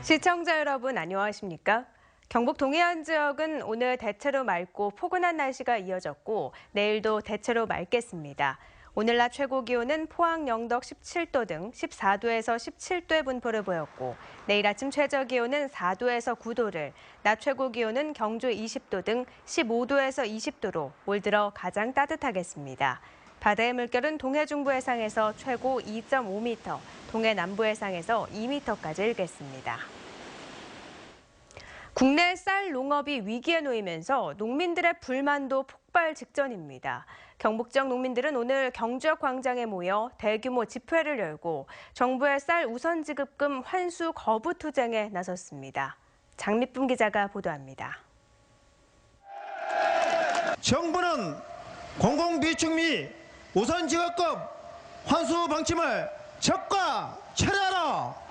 시청자 여러분 안녕하십니까? 경북 동해안 지역은 오늘 대체로 맑고 포근한 날씨가 이어졌고 내일도 대체로 맑겠습니다. 오늘 낮 최고 기온은 포항 영덕 17도 등 14도에서 17도의 분포를 보였고 내일 아침 최저 기온은 4도에서 9도를, 낮 최고 기온은 경주 20도 등 15도에서 20도로 올 들어 가장 따뜻하겠습니다. 바다의 물결은 동해 중부 해상에서 최고 2.5m, 동해 남부 해상에서 2m까지 일겠습니다. 국내 쌀 농업이 위기에 놓이면서 농민들의 불만도 폭발 직전입니다. 경북 지역 농민들은 오늘 경주역 광장에 모여 대규모 집회를 열고 정부의 쌀 우선 지급금 환수 거부 투쟁에 나섰습니다. 장미쁨 기자가 보도합니다. 정부는 공공비축 및 우선 지급금 환수 방침을 적극 철회하라.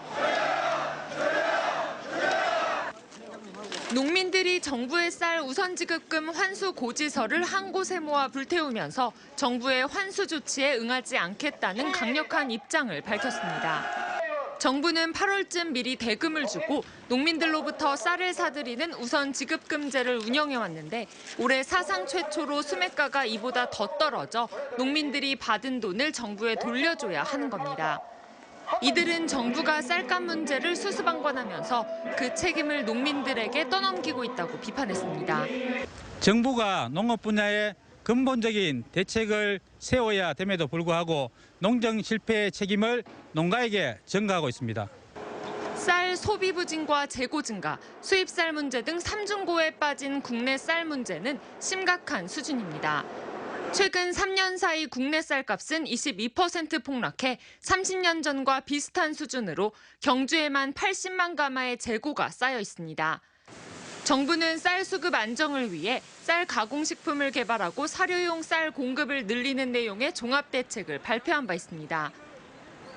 농민들이 정부의 쌀 우선지급금 환수 고지서를 한 곳에 모아 불태우면서 정부의 환수 조치에 응하지 않겠다는 강력한 입장을 밝혔습니다. 정부는 8월쯤 미리 대금을 주고 농민들로부터 쌀을 사들이는 우선지급금제를 운영해왔는데 올해 사상 최초로 수매가가 이보다 더 떨어져 농민들이 받은 돈을 정부에 돌려줘야 하는 겁니다. 이들은 정부가 쌀값 문제를 수수방관하면서 그 책임을 농민들에게 떠넘기고 있다고 비판했습니다. 정부가 농업 분야에 근본적인 대책을 세워야 됨에도 불구하고 농정 실패의 책임을 농가에게 전가하고 있습니다. 쌀 소비 부진과 재고 증가, 수입 쌀 문제 등 삼중고에 빠진 국내 쌀 문제는 심각한 수준입니다. 최근 3년 사이 국내 쌀값은 22% 폭락해 30년 전과 비슷한 수준으로 경주에만 80만 가마의 재고가 쌓여 있습니다. 정부는 쌀 수급 안정을 위해 쌀 가공식품을 개발하고 사료용 쌀 공급을 늘리는 내용의 종합대책을 발표한 바 있습니다.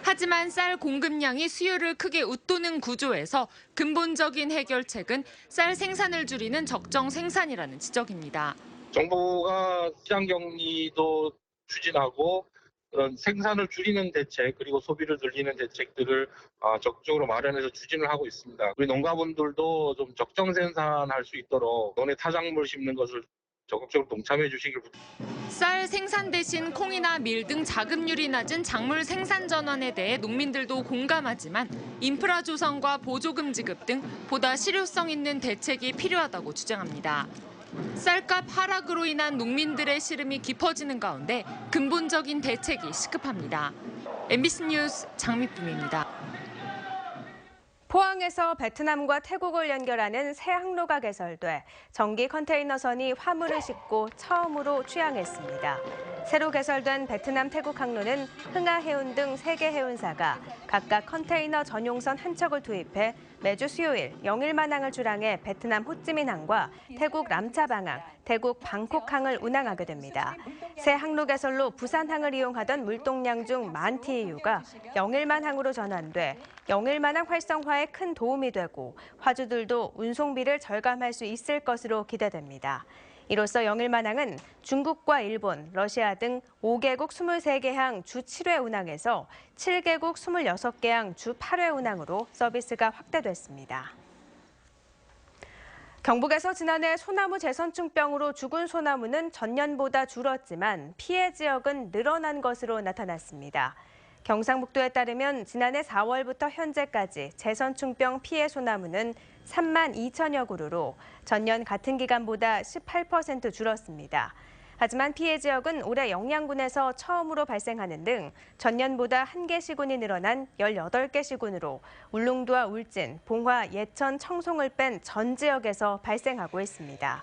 하지만 쌀 공급량이 수요를 크게 웃도는 구조에서 근본적인 해결책은 쌀 생산을 줄이는 적정 생산이라는 지적입니다. 정부가 시장 격리도 추진하고 그런 생산을 줄이는 대책 그리고 소비를 늘리는 대책들을 적극적으로 마련해서 추진을 하고 있습니다. 우리 농가분들도 좀 적정 생산할 수 있도록 논에 타작물 심는 것을 적극적으로 동참해 주시길 부탁드립니다. 쌀 생산 대신 콩이나 밀 등 자급률이 낮은 작물 생산 전환에 대해 농민들도 공감하지만 인프라 조성과 보조금 지급 등 보다 실효성 있는 대책이 필요하다고 주장합니다. 쌀값 하락으로 인한 농민들의 시름이 깊어지는 가운데 근본적인 대책이 시급합니다. MBC 뉴스 장미쁨입니다. 포항에서 베트남과 태국을 연결하는 새 항로가 개설돼 전기 컨테이너선이 화물을 싣고 처음으로 취항했습니다. 새로 개설된 베트남 태국 항로는 흥하해운 등 3개 해운사가 각각 컨테이너 전용선 한 척을 투입해 매주 수요일 영일만항을 출항해 베트남 호찌민항과 태국 람차방항, 태국 방콕항을 운항하게 됩니다. 새 항로 개설로 부산항을 이용하던 물동량 중 만 TEU가 영일만항으로 전환돼 영일만항 활성화에 큰 도움이 되고 화주들도 운송비를 절감할 수 있을 것으로 기대됩니다. 이로써 영일만항은 중국과 일본, 러시아 등 5개국 23개 항 주 7회 운항에서 7개국 26개 항 주 8회 운항으로 서비스가 확대됐습니다. 경북에서 지난해 소나무 재선충병으로 죽은 소나무는 전년보다 줄었지만 피해 지역은 늘어난 것으로 나타났습니다. 경상북도에 따르면 지난해 4월부터 현재까지 재선충병 피해 소나무는 3만 2천여 그루로 전년 같은 기간보다 18% 줄었습니다. 하지만 피해 지역은 올해 영양군에서 처음으로 발생하는 등 전년보다 1개 시군이 늘어난 18개 시군으로 울릉도와 울진, 봉화, 예천, 청송을 뺀 전 지역에서 발생하고 있습니다.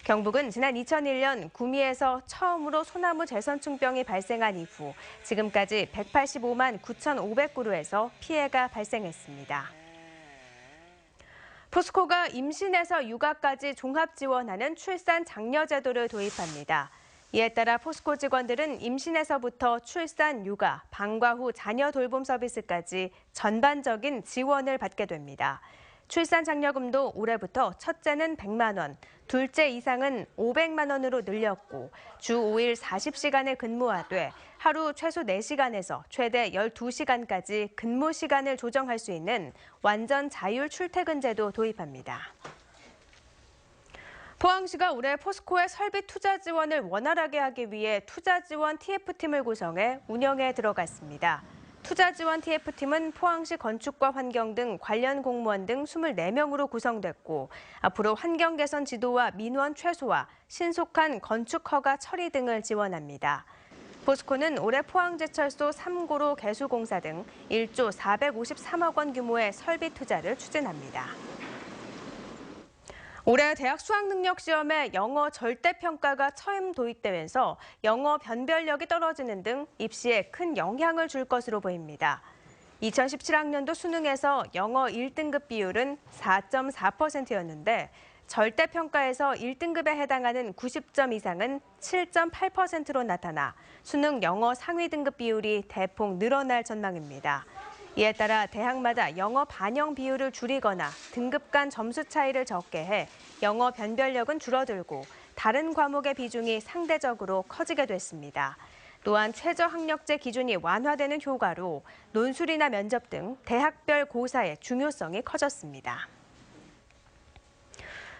경북은 지난 2001년 구미에서 처음으로 소나무 재선충병이 발생한 이후 지금까지 185만 9,500그루에서 피해가 발생했습니다. 포스코가 임신에서 육아까지 종합 지원하는 출산 장려 제도를 도입합니다. 이에 따라 포스코 직원들은 임신에서부터 출산, 육아, 방과 후 자녀 돌봄 서비스까지 전반적인 지원을 받게 됩니다. 출산 장려금도 올해부터 첫째는 100만 원, 둘째 이상은 500만 원으로 늘렸고 주 5일 40시간을 근무하되 하루 최소 4시간에서 최대 12시간까지 근무 시간을 조정할 수 있는 완전 자율 출퇴근제도 도입합니다. 포항시가 올해 포스코의 설비 투자 지원을 원활하게 하기 위해 투자 지원 TF팀을 구성해 운영에 들어갔습니다. 투자 지원 TF팀은 포항시 건축과 환경 등 관련 공무원 등 24명으로 구성됐고 앞으로 환경 개선 지도와 민원 최소화, 신속한 건축 허가 처리 등을 지원합니다. 포스코는 올해 포항제철소 3고로 개수공사 등 1조 453억 원 규모의 설비 투자를 추진합니다. 올해 대학 수학능력시험에 영어 절대평가가 처음 도입되면서 영어 변별력이 떨어지는 등 입시에 큰 영향을 줄 것으로 보입니다. 2017학년도 수능에서 영어 1등급 비율은 4.4%였는데 절대평가에서 1등급에 해당하는 90점 이상은 7.8%로 나타나 수능 영어 상위 등급 비율이 대폭 늘어날 전망입니다. 이에 따라 대학마다 영어 반영 비율을 줄이거나 등급 간 점수 차이를 적게 해 영어 변별력은 줄어들고 다른 과목의 비중이 상대적으로 커지게 됐습니다. 또한 최저학력제 기준이 완화되는 효과로 논술이나 면접 등 대학별 고사의 중요성이 커졌습니다.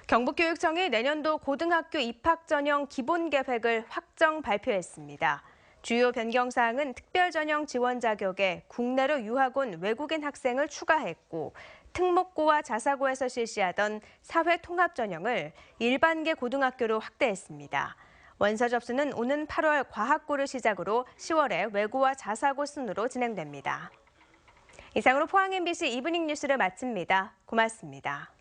경북교육청이 내년도 고등학교 입학 전형 기본 계획을 확정 발표했습니다. 주요 변경 사항은 특별 전형 지원 자격에 국내로 유학 온 외국인 학생을 추가했고 특목고와 자사고에서 실시하던 사회 통합 전형을 일반계 고등학교로 확대했습니다. 원서 접수는 오는 8월 과학고를 시작으로 10월에 외고와 자사고 순으로 진행됩니다. 이상으로 포항 MBC 이브닝 뉴스를 마칩니다. 고맙습니다.